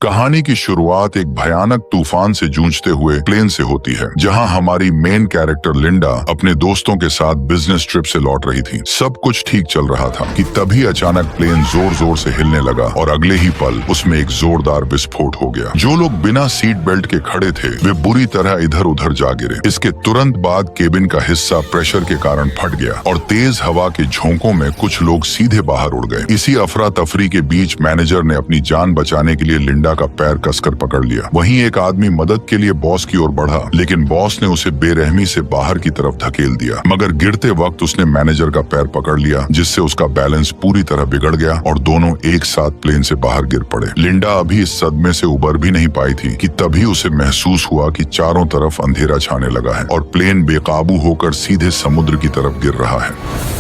कहानी की शुरुआत एक भयानक तूफान से जूझते हुए प्लेन से होती है, जहां हमारी मेन कैरेक्टर लिंडा अपने दोस्तों के साथ बिजनेस ट्रिप से लौट रही थी। सब कुछ ठीक चल रहा था कि तभी अचानक प्लेन जोर जोर से हिलने लगा और अगले ही पल उसमें एक जोरदार विस्फोट हो गया। जो लोग बिना सीट बेल्ट के खड़े थे वे बुरी तरह इधर उधर जा गिरे। इसके तुरंत बाद केबिन का हिस्सा प्रेशर के कारण फट गया और तेज हवा के झोंकों में कुछ लोग सीधे बाहर उड़ गए। इसी अफरा तफरी के बीच मैनेजर ने अपनी जान बचाने के लिए लिंडा का पैर कसकर पकड़ लिया। वहीं एक आदमी मदद के लिए बॉस की ओर बढ़ा, लेकिन बॉस ने उसे बेरहमी से बाहर की तरफ धकेल दिया। मगर गिरते वक्त उसने मैनेजर का पैर पकड़ लिया, जिससे उसका बैलेंस पूरी तरह बिगड़ गया और दोनों एक साथ प्लेन से बाहर गिर पड़े। लिंडा अभी इस सदमे से उबर भी नहीं पाई थी कि तभी उसे महसूस हुआ कि चारों तरफ अंधेरा छाने लगा है और प्लेन बेकाबू होकर सीधे समुद्र की तरफ गिर रहा है।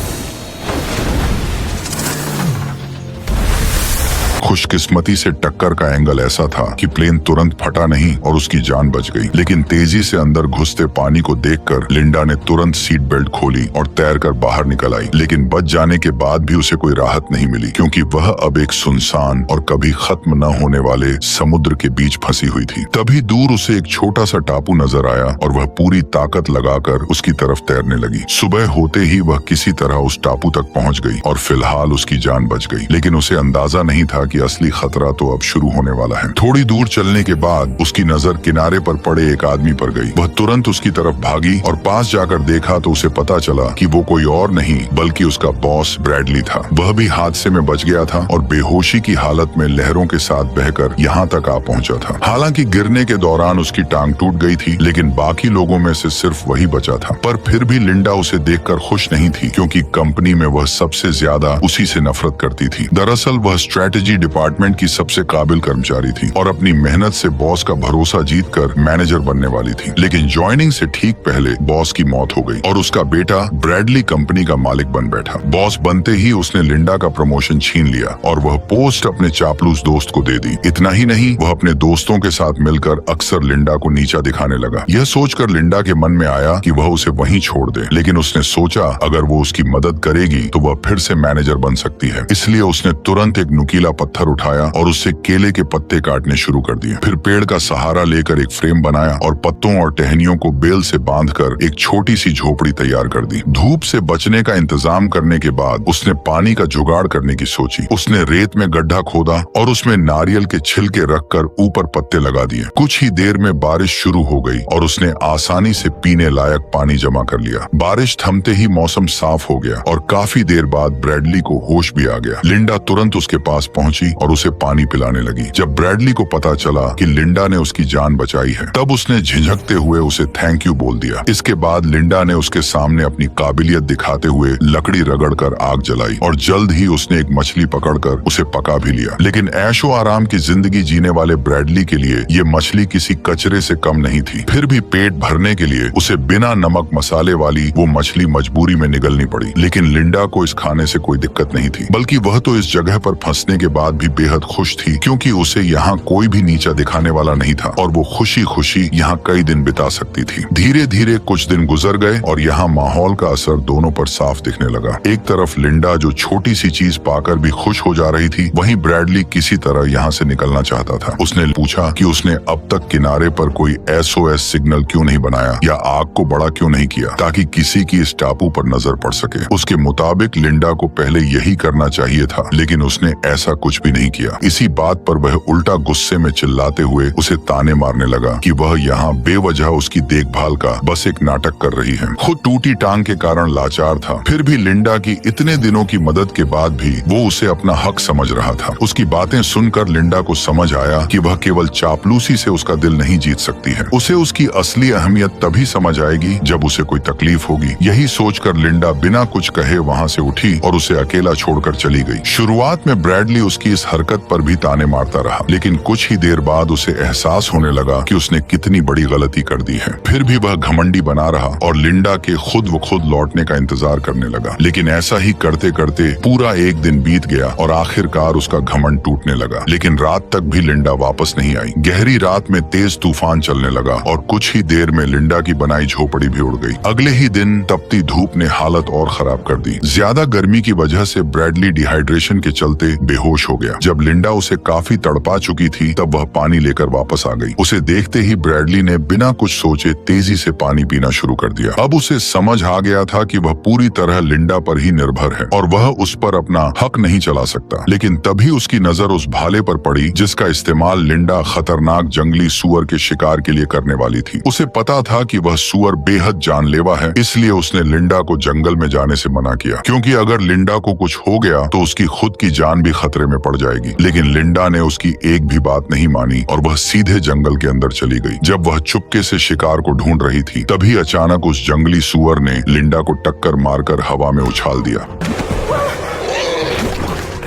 खुशकिस्मती से टक्कर का एंगल ऐसा था कि प्लेन तुरंत फटा नहीं और उसकी जान बच गई। लेकिन तेजी से अंदर घुसते पानी को देखकर लिंडा ने तुरंत सीट बेल्ट खोली और तैरकर बाहर निकल आई। लेकिन बच जाने के बाद भी उसे कोई राहत नहीं मिली, क्योंकि वह अब एक सुनसान और कभी खत्म न होने वाले समुद्र के बीच फंसी हुई थी। तभी दूर उसे एक छोटा सा टापू नजर आया और वह पूरी ताकत लगाकर उसकी तरफ तैरने लगी। सुबह होते ही वह किसी तरह उस टापू तक पहुंच गई और फिलहाल उसकी जान बच गई। लेकिन उसे अंदाजा नहीं था कि असली खतरा तो अब शुरू होने वाला है। थोड़ी दूर चलने के बाद उसकी नजर किनारे पर पड़े एक आदमी पर गई। वह तुरंत उसकी तरफ भागी और पास जाकर देखा तो उसे पता चला कि वो कोई और नहीं बल्कि उसका बॉस ब्रैडली था। वह भी हादसे में बच गया था और बेहोशी की हालत में लहरों के साथ बहकर यहाँ तक आ पहुंचा था। हालांकि गिरने के दौरान उसकी टांग टूट गई थी, लेकिन बाकी लोगों में से सिर्फ वही बचा था। पर फिर भी लिंडा उसे देखकर खुश नहीं थी, क्योंकि कंपनी में वह सबसे ज्यादा उसी से नफरत करती थी। दरअसल वह स्ट्रेटेजी डिपार्टमेंट की सबसे काबिल कर्मचारी थी और अपनी मेहनत से बॉस का भरोसा जीतकर मैनेजर बनने वाली थी। लेकिन ज्वाइनिंग से ठीक पहले बॉस की मौत हो गई और उसका बेटा ब्रैडली कंपनी का मालिक बन बैठा। बॉस बनते ही उसने लिंडा का प्रमोशन छीन लिया और वह पोस्ट अपने चापलूस दोस्त को दे दी। इतना ही नहीं, वह अपने दोस्तों के साथ मिलकर अक्सर लिंडा को नीचा दिखाने लगा। यह सोचकर लिंडा के मन में आया कि वह उसे वहीं छोड़ दे, लेकिन उसने सोचा अगर वो उसकी मदद करेगी तो वह फिर से मैनेजर बन सकती है। इसलिए उसने तुरंत एक नुकीला पत्थर उठाया और उससे केले के पत्ते काटने शुरू कर दिए। फिर पेड़ का सहारा लेकर एक फ्रेम बनाया और पत्तों और टहनियों को बेल से बांधकर एक छोटी सी झोपड़ी तैयार कर दी। धूप से बचने का इंतजाम करने के बाद उसने पानी का जुगाड़ करने की सोची। उसने रेत में गड्ढा खोदा और उसमें नारियल के छिलके रखकर ऊपर पत्ते लगा दिए। कुछ ही देर में बारिश शुरू हो गई और उसने आसानी से पीने लायक पानी जमा कर लिया। बारिश थमते ही मौसम साफ हो गया और काफी देर बाद ब्रैडली को होश भी आ गया। लिंडा तुरंत उसके पास पहुंची और उसे पानी पिलाने लगी। जब ब्रैडली को पता चला कि लिंडा ने उसकी जान बचाई है, तब उसने झिझकते हुए उसे थैंक यू बोल दिया। इसके बाद लिंडा ने उसके सामने अपनी काबिलियत दिखाते हुए लकड़ी रगड़कर आग जलाई और जल्द ही उसने एक मछली पकड़कर उसे पका भी लिया। लेकिन ऐशो आराम की जिंदगी जीने वाले ब्रैडली के लिए ये मछली किसी कचरे से कम नहीं थी। फिर भी पेट भरने के लिए उसे बिना नमक मसाले वाली वो मछली मजबूरी में निगलनी पड़ी। लेकिन लिंडा को इस खाने से कोई दिक्कत नहीं थी, बल्कि वह तो इस जगह पर फंसने के बाद भी बेहद खुश थी, क्योंकि उसे यहाँ कोई भी नीचा दिखाने वाला नहीं था और वो खुशी खुशी यहाँ कई दिन बिता सकती थी। धीरे धीरे कुछ दिन गुजर गए और यहाँ माहौल का असर दोनों पर साफ दिखने लगा। एक तरफ लिंडा जो छोटी सी चीज पाकर भी खुश हो जा रही थी, वहीं ब्रैडली किसी तरह यहाँ से निकलना चाहता था। उसने पूछा कि उसने अब तक किनारे पर कोई SOS सिग्नल क्यों नहीं बनाया या आग को बड़ा क्यों नहीं किया, ताकि किसी की इस टापू पर नजर पड़ सके। उसके मुताबिक लिंडा को पहले यही करना चाहिए था, लेकिन उसने ऐसा कुछ भी नहीं किया। इसी बात पर वह उल्टा गुस्से में चिल्लाते हुए उसे ताने मारने लगा कि वह यहाँ बेवजह उसकी देखभाल का बस एक नाटक कर रही है। खुद टूटी टांग के कारण लाचार था, फिर भी लिंडा की इतने दिनों की मदद के बाद भी वो उसे अपना हक समझ रहा था। उसकी बातें सुनकर लिंडा को समझ आया कि वह केवल चापलूसी से उसका दिल नहीं जीत सकती है। उसे उसकी असली अहमियत तभी समझ आएगी जब उसे कोई तकलीफ होगी। यही सोचकर लिंडा बिना कुछ कहे वहाँ से उठी और उसे अकेला छोड़कर चली गई। शुरुआत में ब्रैडली उसकी इस हरकत पर भी ताने मारता रहा, लेकिन कुछ ही देर बाद उसे एहसास होने लगा कि उसने कितनी बड़ी गलती कर दी है। फिर भी वह घमंडी बना रहा और लिंडा के खुद व खुद लौटने का इंतजार करने लगा। लेकिन ऐसा ही करते करते पूरा एक दिन बीत गया और आखिरकार उसका घमंड टूटने लगा। लेकिन रात तक भी लिंडा वापस नहीं आई। गहरी रात में तेज तूफान चलने लगा और कुछ ही देर में लिंडा की बनाई झोपड़ी भी उड़ गई। अगले ही दिन तपती धूप ने हालत और खराब कर दी। ज्यादा गर्मी की वजह से ब्रैडली डिहाइड्रेशन के चलते बेहोश हो गया। जब लिंडा उसे काफी तड़पा चुकी थी तब वह पानी लेकर वापस आ गई। उसे देखते ही ब्रैडली ने बिना कुछ सोचे तेजी से पानी पीना शुरू कर दिया। अब उसे समझ आ गया था कि वह पूरी तरह लिंडा पर ही निर्भर है और वह उस पर अपना हक नहीं चला सकता। लेकिन तभी उसकी नजर उस भाले पर पड़ी जिसका इस्तेमाल लिंडा खतरनाक जंगली सुअर के शिकार के लिए करने वाली थी। उसे पता था कि वह सुअर बेहद जानलेवा है, इसलिए उसने लिंडा को जंगल में जाने से मना किया, क्योंकि अगर लिंडा को कुछ हो गया तो उसकी खुद की जान भी खतरे में पड़ जाएगी। लेकिन लिंडा ने उसकी एक भी बात नहीं मानी और वह सीधे जंगल के अंदर चली गई। जब वह चुपके से शिकार को ढूंढ रही थी तभी अचानक उस जंगली सुअर ने लिंडा को टक्कर मारकर हवा में उछाल दिया।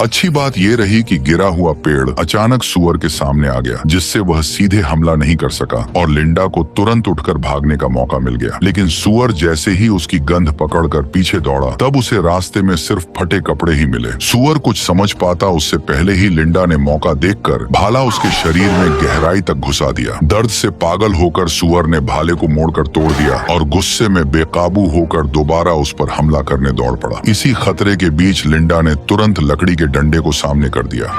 अच्छी बात यह रही कि गिरा हुआ पेड़ अचानक सुअर के सामने आ गया, जिससे वह सीधे हमला नहीं कर सका और लिंडा को तुरंत उठकर भागने का मौका मिल गया। लेकिन सुअर जैसे ही उसकी गंध पकड़कर पीछे दौड़ा तब उसे रास्ते में सिर्फ फटे कपड़े ही मिले। सुअर कुछ समझ पाता उससे पहले ही लिंडा ने मौका देखकर भाला उसके शरीर में गहराई तक घुसा दिया। दर्द से पागल होकर सुअर ने भाले को मोड़कर तोड़ दिया और गुस्से में बेकाबू होकर दोबारा उस पर हमला करने दौड़ पड़ा। इसी खतरे के बीच लिंडा ने तुरंत लकड़ी के डंडे को सामने कर दिया।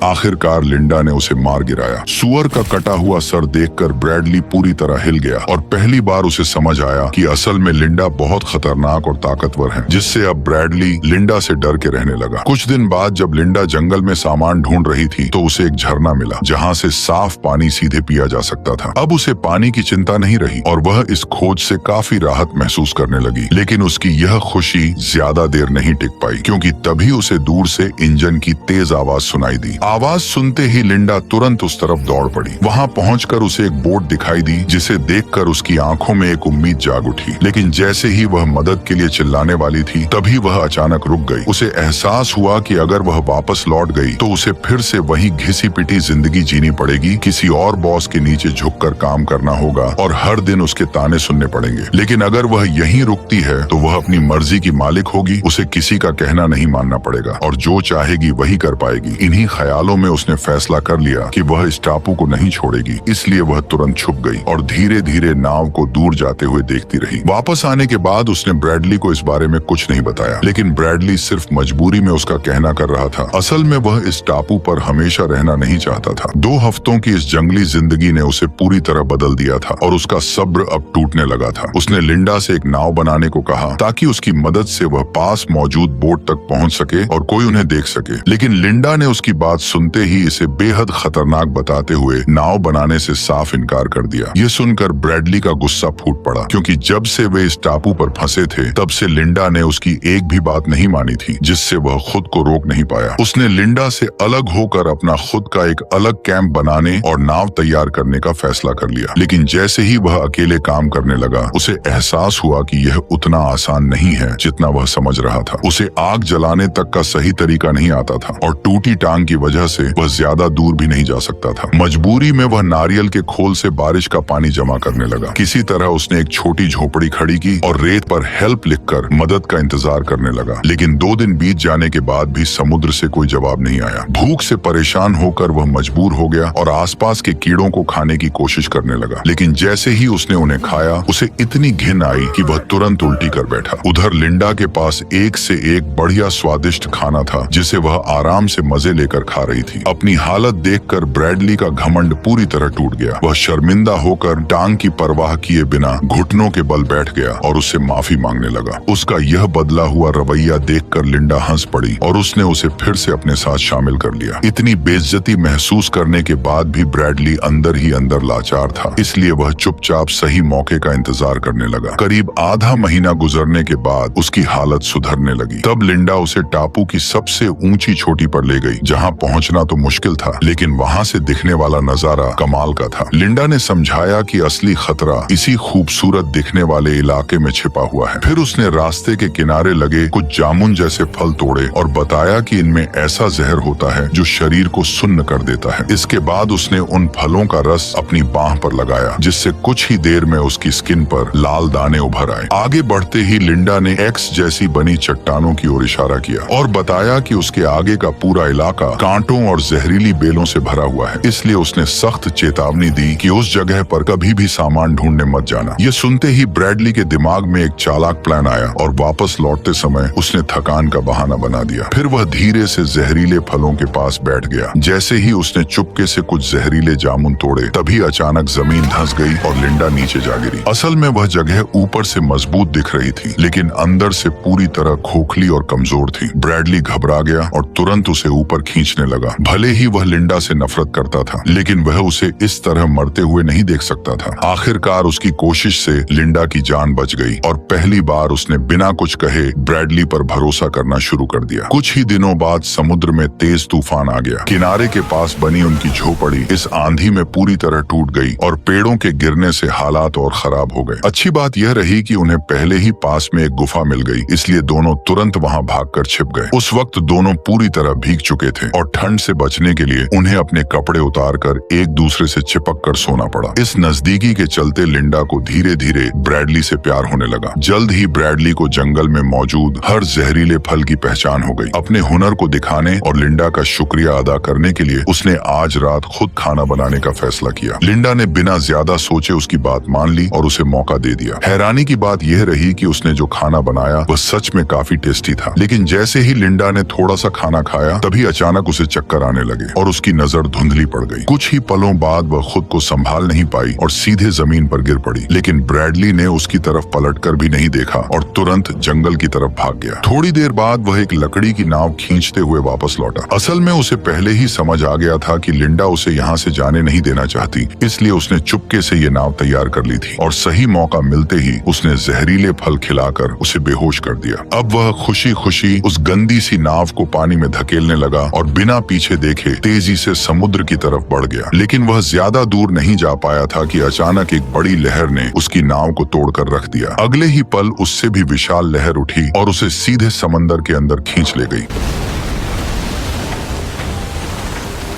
आखिरकार लिंडा ने उसे मार गिराया। सुअर का कटा हुआ सर देखकर ब्रैडली पूरी तरह हिल गया और पहली बार उसे समझ आया कि असल में लिंडा बहुत खतरनाक और ताकतवर है, जिससे अब ब्रैडली लिंडा से डर के रहने लगा। कुछ दिन बाद जब लिंडा जंगल में सामान ढूंढ रही थी तो उसे एक झरना मिला जहां से साफ पानी सीधे पिया जा सकता था। अब उसे पानी की चिंता नहीं रही और वह इस खोज से काफी राहत महसूस करने लगी। लेकिन उसकी यह खुशी ज्यादा देर नहीं टिक पाई, क्योंकि तभी उसे दूर से इंजन की तेज आवाज सुनाई दी। आवाज सुनते ही लिंडा तुरंत उस तरफ दौड़ पड़ी। वहां पहुंचकर उसे एक बोट दिखाई दी, जिसे देखकर उसकी आंखों में एक उम्मीद जाग उठी। लेकिन जैसे ही वह मदद के लिए चिल्लाने वाली थी तभी वह अचानक रुक गई। उसे एहसास हुआ कि अगर वह वापस लौट गई तो उसे फिर से वही घिसी पिटी जिंदगी जीनी पड़ेगी, किसी और बॉस के नीचे झुककर काम करना होगा और हर दिन उसके ताने सुनने पड़ेंगे। लेकिन अगर वह यहीं रुकती है तो वह अपनी मर्जी की मालिक होगी, उसे किसी का कहना नहीं मानना पड़ेगा और जो चाहेगी वही कर पाएगी। इन्हीं ख्यालों में उसने फैसला कर लिया कि वह इस टापू को नहीं छोड़ेगी, इसलिए वह तुरंत छुप गई और धीरे धीरे नाव को दूर जाते हुए देखती रही। वापस आने के बाद उसने ब्रैडली को इस बारे में कुछ नहीं बताया, लेकिन ब्रैडली सिर्फ मजबूरी में उसका कहना कर रहा था। असल में वह इस टापू पर हमेशा रहना नहीं चाहता था। 2 हफ्तों की इस जंगली जिंदगी ने उसे पूरी तरह बदल दिया था और उसका सब्र अब टूटने लगा था। उसने लिंडा से एक नाव बनाने को कहा ताकि उसकी मदद से वह पास मौजूद बोट तक पहुंच सके और कोई उन्हें देख सके। लेकिन लिंडा ने उसकी बात सुनते ही इसे बेहद खतरनाक बताते हुए नाव बनाने से साफ इनकार कर दिया। ये सुनकर ब्रैडली का गुस्सा फूट पड़ा, क्योंकि जब से वे इस टापू पर फंसे थे तब से लिंडा ने उसकी एक भी बात नहीं मानी थी, जिससे वह खुद को रोक नहीं पाया। उसने लिंडा से अलग होकर अपना खुद का एक अलग कैंप बनाने और नाव तैयार करने का फैसला कर लिया। लेकिन जैसे ही वह अकेले काम करने लगा उसे एहसास हुआ कि यह उतना आसान नहीं है जितना वह समझ रहा था। उसे आग जलाने तक का सही तरीका नहीं आता था और टूटी टांग की वजह से वह ज्यादा दूर भी नहीं जा सकता था। मजबूरी में वह नारियल के खोल से बारिश का पानी जमा करने लगा। किसी तरह उसने एक छोटी झोपड़ी खड़ी की और रेत पर हेल्प लिखकर मदद का इंतजार करने लगा। लेकिन 2 दिन बीत जाने के बाद भी समुद्र से कोई जवाब नहीं आया। भूख से परेशान होकर वह मजबूर हो गया और आसपास के कीड़ों को खाने की कोशिश करने लगा। लेकिन जैसे ही उसने उन्हें खाया उसे इतनी घिन आई कि वह तुरंत उल्टी कर बैठा। उधर लिंडा के पास एक से एक बढ़िया स्वादिष्ट खाना था, जिसे वह आराम से मजे लेकर खा रही थी। अपनी हालत देखकर ब्रैडली का घमंड पूरी तरह टूट गया। वह शर्मिंदा होकर टांग की परवाह किए बिना घुटनों के बल बैठ गया और उससे माफी मांगने लगा। उसका यह बदला हुआ रवैया देखकर लिंडा हंस पड़ी और उसने उसे फिर से अपने साथ शामिल कर लिया। इतनी बेइज्जती महसूस करने के बाद भी ब्रैडली अंदर ही अंदर लाचार था, इसलिए वह चुपचाप सही मौके का इंतजार करने लगा। करीब आधा महीना गुजरने के बाद उसकी हालत सुधरने लगी। तब लिंडा उसे टापू की सबसे ऊंची चोटी पर ले गई, जहां पहुंचना तो मुश्किल था लेकिन वहां से दिखने वाला नजारा कमाल का था। लिंडा ने समझाया कि असली खतरा इसी खूबसूरत दिखने वाले इलाके में छिपा हुआ है। फिर उसने रास्ते के किनारे लगे कुछ जामुन जैसे फल तोड़े और बताया कि इनमें ऐसा जहर होता है जो शरीर को सुन्न कर देता है। इसके बाद उसने उन फलों का रस अपनी बाह पर लगाया, जिससे कुछ ही देर में उसकी स्किन पर लाल दाने उभर आए। आगे बढ़ते ही लिंडा ने एक्स जैसी बनी चट्टानों की ओर इशारा किया और बताया कि उसके आगे का पूरा इलाका कांटों कांटों और जहरीली बेलों से भरा हुआ है, इसलिए उसने सख्त चेतावनी दी कि उस जगह पर कभी भी सामान ढूंढने मत जाना। ये सुनते ही ब्रैडली के दिमाग में एक चालाक प्लान आया और वापस लौटते समय उसने थकान का बहाना बना दिया। फिर वह धीरे से जहरीले फलों के पास बैठ गया। जैसे ही उसने चुपके से कुछ जहरीले जामुन तोड़े, तभी अचानक जमीन धंस गई और लिंडा नीचे जा गिरी। असल में वह जगह ऊपर से मजबूत दिख रही थी, लेकिन अंदर से पूरी तरह खोखली और कमजोर थी। ब्रैडली घबरा गया और तुरंत उसे ऊपर खींचने लगा। भले ही वह लिंडा से नफरत करता था, लेकिन वह उसे इस तरह मरते हुए नहीं देख सकता था। आखिरकार उसकी कोशिश से लिंडा की जान बच गई और पहली बार उसने बिना कुछ कहे ब्रैडली पर भरोसा करना शुरू कर दिया। कुछ ही दिनों बाद समुद्र में तेज तूफान आ गया। किनारे के पास बनी उनकी झोपड़ी इस आंधी में पूरी तरह टूट गई और पेड़ों के गिरने से हालात और खराब हो गए। अच्छी बात यह रही कि उन्हें पहले ही पास में एक गुफा मिल गई, इसलिए दोनों तुरंत वहां भागकर छिप गए। उस वक्त दोनों पूरी तरह भीग चुके थे और ठंड से बचने के लिए उन्हें अपने कपड़े उतारकर एक दूसरे से चिपक कर सोना पड़ा। इस नजदीकी के चलते लिंडा को धीरे धीरे ब्रैडली से प्यार होने लगा। जल्द ही ब्रैडली को जंगल में मौजूद हर जहरीले फल की पहचान हो गई। अपने हुनर को दिखाने और लिंडा का शुक्रिया अदा करने के लिए उसने आज रात खुद खाना बनाने का फैसला किया। लिंडा ने बिना ज्यादा सोचे उसकी बात मान ली और उसे मौका दे दिया। हैरानी की बात यह रही कि उसने जो खाना बनाया वह सच में काफी टेस्टी था, लेकिन जैसे ही लिंडा ने थोड़ा सा खाना खाया, तभी अचानक उसे चक्कर आने लगे और उसकी नजर धुंधली पड़ गई। कुछ ही पलों बाद वह खुद को संभाल नहीं पाई और सीधे जमीन पर गिर पड़ी, लेकिन ब्रैडली ने उसकी तरफ पलटकर भी नहीं देखा और तुरंत जंगल की तरफ भाग गया। थोड़ी देर बाद वह एक लकड़ी की नाव खींचते हुए वापस लौटा। असल में उसे पहले ही समझ आ गया था कि लिंडा उसे यहाँ से जाने नहीं देना चाहती, इसलिए उसने चुपके से ये नाव तैयार कर ली थी और सही मौका मिलते ही उसने जहरीले फल खिलाकर उसे बेहोश कर दिया। अब वह खुशी खुशी उस गंदी सी नाव को पानी में धकेलने लगा और बिना पीछे देखे तेजी से समुद्र की तरफ बढ़ गया। लेकिन वह ज्यादा दूर नहीं जा पाया था कि अचानक एक बड़ी लहर ने उसकी नाव को तोड़कर रख दिया। अगले ही पल उससे भी विशाल लहर उठी और उसे सीधे समंदर के अंदर खींच ले गई।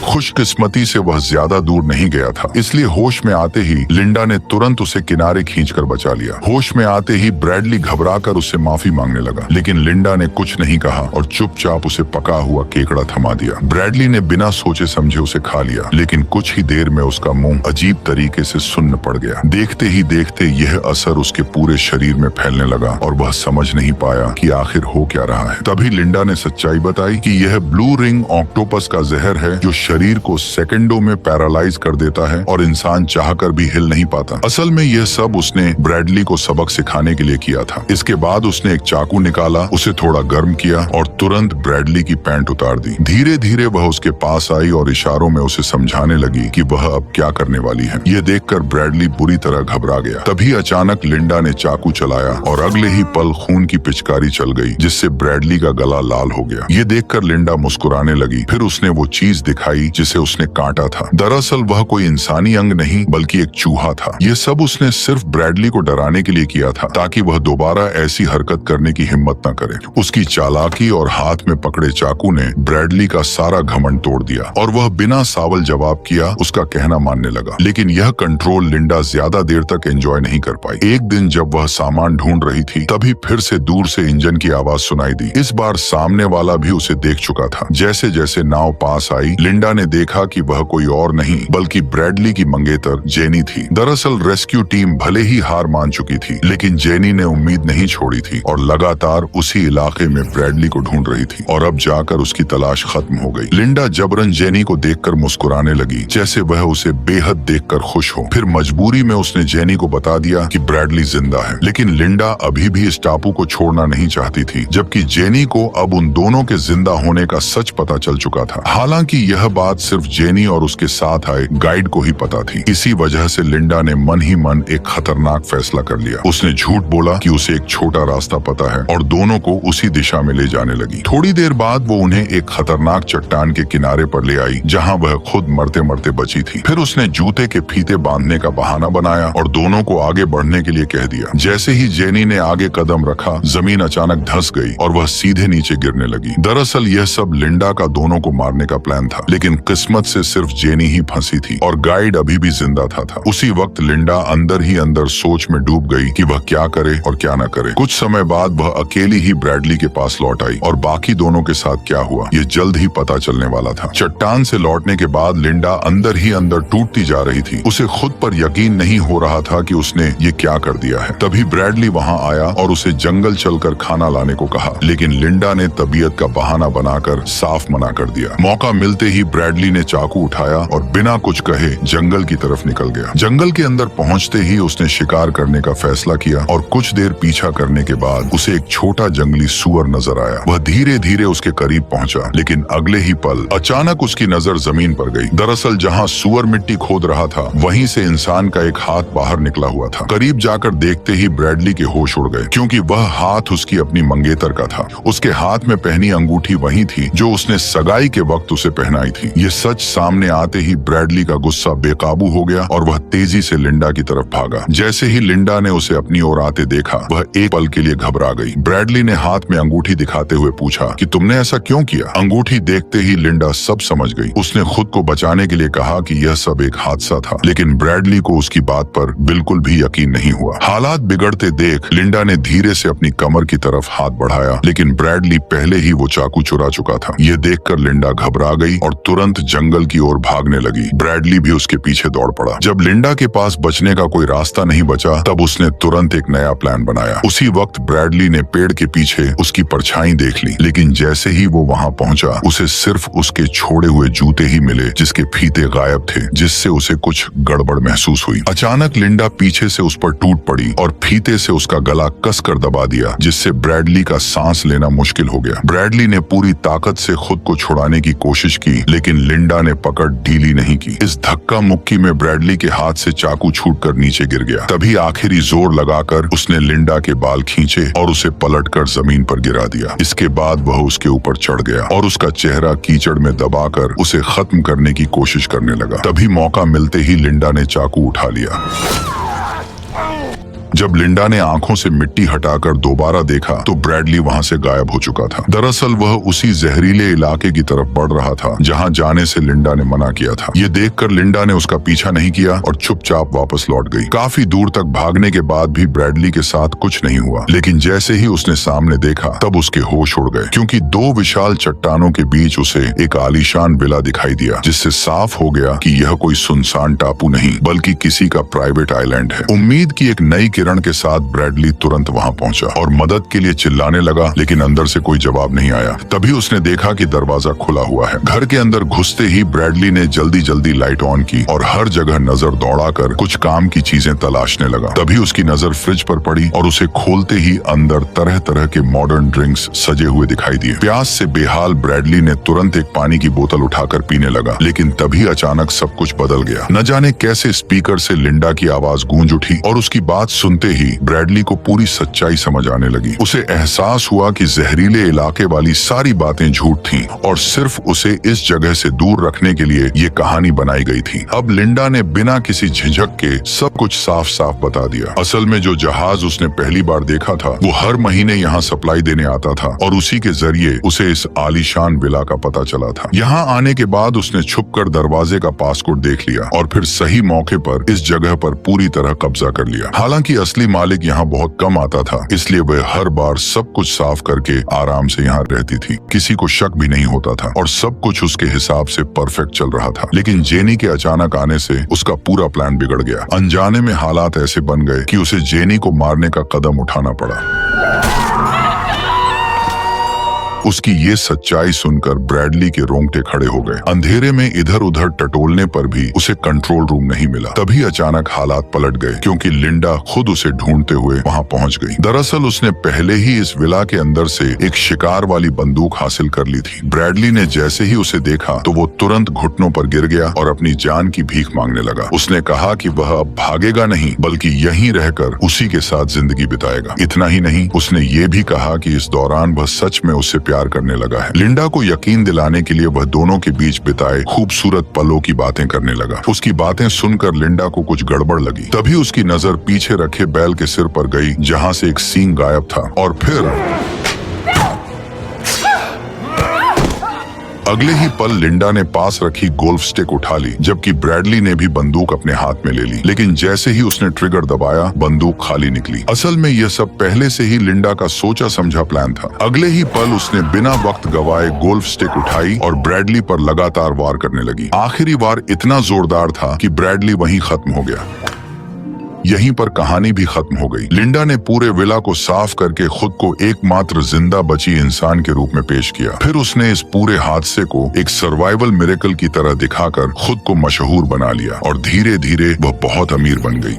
खुशकिस्मती से वह ज्यादा दूर नहीं गया था, इसलिए होश में आते ही लिंडा ने तुरंत उसे किनारे खींचकर बचा लिया। होश में आते ही ब्रैडली घबराकर उससे माफी मांगने लगा, लेकिन लिंडा ने कुछ नहीं कहा और चुपचाप उसे पका हुआ केकड़ा थमा दिया। ब्रैडली ने बिना सोचे समझे उसे खा लिया, लेकिन कुछ ही देर में उसका मुंह अजीब तरीके से सुन्न पड़ गया। देखते ही देखते यह असर उसके पूरे शरीर में फैलने लगा और वह समझ नहीं पाया कि आखिर हो क्या रहा है। तभी लिंडा ने सच्चाई बताई कि यह ब्लू रिंग ऑक्टोपस का जहर है जो शरीर को सेकंडों में पैरालाइज कर देता है और इंसान चाहकर भी हिल नहीं पाता। असल में यह सब उसने ब्रैडली को सबक सिखाने के लिए किया था। इसके बाद उसने एक चाकू निकाला, उसे थोड़ा गर्म किया और तुरंत ब्रैडली की पैंट उतार दी। धीरे धीरे वह उसके पास आई और इशारों में उसे समझाने लगी कि वह अब क्या करने वाली है। यह देखकर ब्रैडली बुरी तरह घबरा गया। तभी अचानक लिंडा ने चाकू चलाया और अगले ही पल खून की पिचकारी चल गई, जिससे ब्रैडली का गला लाल हो गया। ये देखकर लिंडा मुस्कुराने लगी। फिर उसने वो चीज दिखाई जिसे उसने काटा था। दरअसल वह कोई इंसानी अंग नहीं बल्कि एक चूहा था। ये सब उसने सिर्फ ब्रैडली को डराने के लिए किया था, ताकि वह दोबारा ऐसी हरकत करने की हिम्मत न करे। उसकी चालाकी और हाथ में पकड़े चाकू ने ब्रैडली का सारा घमंड तोड़ दिया और वह बिना सावल जवाब किया उसका कहना मानने लगा। लेकिन यह कंट्रोल लिंडा ज्यादा देर तक एंजॉय नहीं कर पाई। एक दिन जब वह सामान ढूंढ रही थी, तभी फिर से दूर से इंजन की आवाज सुनाई दी। इस बार सामने वाला भी उसे देख चुका था। जैसे जैसे नाव पास आई, लिंडा ने देखा कि वह कोई और नहीं बल्कि ब्रैडली की मंगेतर जेनी थी। दरअसल रेस्क्यू टीम भले ही हार मान चुकी थी, लेकिन जेनी ने उम्मीद नहीं छोड़ी थी और लगातार उसी इलाके में ब्रैडली को ढूंढ रही थी और अब जाकर उसकी तलाश खत्म हो गई। लिंडा जबरन जेनी को देखकर मुस्कुराने लगी, जैसे वह उसे बेहद देखकर खुश हो। फिर मजबूरी में उसने जेनी को बता दिया कि ब्रैडली जिंदा है, लेकिन लिंडा अभी भी इस टापू को छोड़ना नहीं चाहती थी, जबकि जेनी को अब उन दोनों के जिंदा होने का सच पता चल चुका था। हालांकि यह बात सिर्फ जेनी और उसके साथ आए गाइड को ही पता थी। इसी वजह से लिंडा ने मन ही मन एक खतरनाक फैसला कर लिया। उसने झूठ बोला कि उसे एक छोटा रास्ता पता है और दोनों को उसी दिशा में ले जाने लगी। थोड़ी देर बाद वो उन्हें एक खतरनाक चट्टान के किनारे पर ले आई, जहां वह खुद मरते मरते बची थी। फिर उसने जूते के फीते बांधने का बहाना बनाया और दोनों को आगे बढ़ने के लिए कह दिया। जैसे ही जेनी ने आगे कदम रखा, जमीन अचानक धंस गई और वह सीधे नीचे गिरने लगी। दरअसल यह सब लिंडा का दोनों को मारने का प्लान था, लेकिन लेकिन किस्मत से सिर्फ जेनी ही फंसी थी और गाइड अभी भी जिंदा था। उसी वक्त लिंडा अंदर ही अंदर सोच में डूब गई कि वह क्या करे और क्या न करे। कुछ समय बाद वह अकेली ही ब्रैडली के पास लौट आई और बाकी दोनों के साथ क्या हुआ ये जल्द ही पता चलने वाला था। चट्टान से लौटने के बाद लिंडा अंदर ही अंदर टूटती जा रही थी। उसे खुद पर यकीन नहीं हो रहा था कि उसने ये क्या कर दिया है। तभी ब्रैडली वहां आया और उसे जंगल चलकर खाना लाने को कहा, लेकिन लिंडा ने तबीयत का बहाना बनाकर साफ मना कर दिया। मौका मिलते ही ब्रैडली ने चाकू उठाया और बिना कुछ कहे जंगल की तरफ निकल गया। जंगल के अंदर पहुंचते ही उसने शिकार करने का फैसला किया और कुछ देर पीछा करने के बाद उसे एक छोटा जंगली सूअर नजर आया। वह धीरे धीरे उसके करीब पहुंचा, लेकिन अगले ही पल अचानक उसकी नजर जमीन पर गई। दरअसल जहां सूअर मिट्टी खोद रहा था वहीं से इंसान का एक हाथ बाहर निकला हुआ था। करीब जाकर देखते ही ब्रैडली के होश उड़ गए, क्योंकि वह हाथ उसकी अपनी मंगेतर का था। उसके हाथ में पहनी अंगूठी वही थी जो उसने सगाई के वक्त उसे पहनाई थी। ये सच सामने आते ही ब्रैडली का गुस्सा बेकाबू हो गया और वह तेजी से लिंडा की तरफ भागा। जैसे ही लिंडा ने उसे अपनी ओर आते देखा, वह एक पल के लिए घबरा गई। ब्रैडली ने हाथ में अंगूठी दिखाते हुए पूछा कि तुमने ऐसा क्यों किया? अंगूठी देखते ही लिंडा सब समझ गई। उसने खुद को बचाने के लिए कहा कि यह सब एक हादसा था, लेकिन ब्रैडली को उसकी बात पर बिल्कुल भी यकीन नहीं हुआ। हालात बिगड़ते देख लिंडा ने धीरे से अपनी कमर की तरफ हाथ बढ़ाया, लेकिन ब्रैडली पहले ही वो चाकू चुरा चुका था। ये देखकर लिंडा घबरा गई और तुरंत जंगल की ओर भागने लगी। ब्रैडली भी उसके पीछे दौड़ पड़ा। जब लिंडा के पास बचने का कोई रास्ता नहीं बचा, तब उसने तुरंत एक नया प्लान बनाया। उसी वक्त ब्रैडली ने पेड़ के पीछे उसकी परछाई देख ली, लेकिन जैसे ही वो वहां पहुंचा, उसे सिर्फ उसके छोड़े हुए जूते ही मिले जिसके फीते गायब थे, जिससे उसे कुछ गड़बड़ महसूस हुई। अचानक लिंडा पीछे से उस पर टूट पड़ी और फीते से उसका गला कसकर दबा दिया, जिससे ब्रैडली का सांस लेना मुश्किल हो गया। ब्रैडली ने पूरी ताकत से खुद को छुड़ाने की कोशिश की, लेकिन लिंडा ने पकड़ ढीली नहीं की। इस धक्का मुक्की में ब्रैडली के हाथ से चाकू छूटकर नीचे गिर गया। तभी आखिरी जोर लगाकर उसने लिंडा के बाल खींचे और उसे पलटकर जमीन पर गिरा दिया। इसके बाद वह उसके ऊपर चढ़ गया और उसका चेहरा कीचड़ में दबाकर उसे खत्म करने की कोशिश करने लगा। तभी मौका मिलते ही लिंडा ने चाकू उठा लिया। जब लिंडा ने आंखों से मिट्टी हटाकर दोबारा देखा तो ब्रैडली वहां से गायब हो चुका था। दरअसल वह उसी जहरीले इलाके की तरफ बढ़ रहा था जहां जाने से लिंडा ने मना किया था। ये देखकर लिंडा ने उसका पीछा नहीं किया और चुपचाप वापस लौट गई। काफी दूर तक भागने के बाद भी ब्रैडली के साथ कुछ नहीं हुआ, लेकिन जैसे ही उसने सामने देखा तब उसके होश उड़ गए, क्योंकि दो विशाल चट्टानों के बीच उसे एक आलीशान विला दिखाई दिया, जिससे साफ हो गया कि यह कोई सुनसान टापू नहीं बल्कि किसी का प्राइवेट आइलैंड है। उम्मीद की एक नई किरण के साथ ब्रैडली तुरंत वहां पहुंचा और मदद के लिए चिल्लाने लगा, लेकिन अंदर से कोई जवाब नहीं आया। तभी उसने देखा कि दरवाजा खुला हुआ है। घर के अंदर घुसते ही ब्रैडली ने जल्दी जल्दी लाइट ऑन की और हर जगह नजर दौड़ाकर कुछ काम की चीजें तलाशने लगा। तभी उसकी नजर फ्रिज पर पड़ी और उसे खोलते ही अंदर तरह तरह के मॉडर्न ड्रिंक्स सजे हुए दिखाई दिए। प्यास से बेहाल ब्रैडली ने तुरंत एक पानी की बोतल उठाकर पीने लगा, लेकिन तभी अचानक सब कुछ बदल गया। न जाने कैसे स्पीकर से लिंडा की आवाज गूंज उठी और उसकी बात सुनते ही ब्रैडली को पूरी सच्चाई समझ आने लगी। उसे एहसास हुआ कि जहरीले इलाके वाली सारी बातें झूठ थीं और सिर्फ उसे इस जगह से दूर रखने के लिए ये कहानी बनाई गई थी। अब लिंडा ने बिना किसी झिझक के सब कुछ साफ साफ बता दिया। असल में जो जहाज उसने पहली बार देखा था वो हर महीने यहाँ सप्लाई देने आता था और उसी के जरिए उसे इस आलीशान विला का पता चला था। यहाँ आने के बाद उसने छुपकर दरवाजे का पासकोड देख लिया और फिर सही मौके पर इस जगह पर पूरी तरह कब्जा कर लिया। हालांकि असली मालिक यहाँ बहुत कम आता था, इसलिए वह हर बार सब कुछ साफ करके आराम से यहाँ रहती थी। किसी को शक भी नहीं होता था और सब कुछ उसके हिसाब से परफेक्ट चल रहा था। लेकिन जेनी के अचानक आने से उसका पूरा प्लान बिगड़ गया। अनजाने में हालात ऐसे बन गए कि उसे जेनी को मारने का कदम उठाना पड़ा। उसकी ये सच्चाई सुनकर ब्रैडली के रोंगटे खड़े हो गए। अंधेरे में इधर उधर टटोलने पर भी उसे कंट्रोल रूम नहीं मिला। तभी अचानक हालात पलट गए, क्योंकि लिंडा खुद उसे ढूंढते हुए वहां पहुंच गई। दरअसल उसने पहले ही इस विला के अंदर से एक शिकार वाली बंदूक हासिल कर ली थी। ब्रैडली ने जैसे ही उसे देखा तो वो तुरंत घुटनों पर गिर गया और अपनी जान की भीख मांगने लगा। उसने कहा कि वह अब भागेगा नहीं बल्कि यहीं रहकर उसी के साथ जिंदगी बिताएगा। इतना ही नहीं, उसने ये भी कहा कि इस दौरान वह सच में उससे प्यार करने लगा है। लिंडा को यकीन दिलाने के लिए वह दोनों के बीच बिताए खूबसूरत पलों की बातें करने लगा। उसकी बातें सुनकर लिंडा को कुछ गड़बड़ लगी। तभी उसकी नजर पीछे रखे बैल के सिर पर गई, जहां से एक सींग गायब था। और फिर अगले ही पल लिंडा ने पास रखी गोल्फ स्टिक उठा ली, जबकि ब्रैडली ने भी बंदूक अपने हाथ में ले ली। लेकिन जैसे ही उसने ट्रिगर दबाया, बंदूक खाली निकली। असल में यह सब पहले से ही लिंडा का सोचा समझा प्लान था। अगले ही पल उसने बिना वक्त गवाए गोल्फ स्टिक उठाई और ब्रैडली पर लगातार वार करने लगी। आखिरी वार इतना जोरदार था कि ब्रैडली वहीं खत्म हो गया। यहीं पर कहानी भी खत्म हो गई। लिंडा ने पूरे विला को साफ करके खुद को एकमात्र जिंदा बची इंसान के रूप में पेश किया। फिर उसने इस पूरे हादसे को एक सर्वाइवल मिरेकल की तरह दिखाकर खुद को मशहूर बना लिया और धीरे धीरे वह बहुत अमीर बन गई।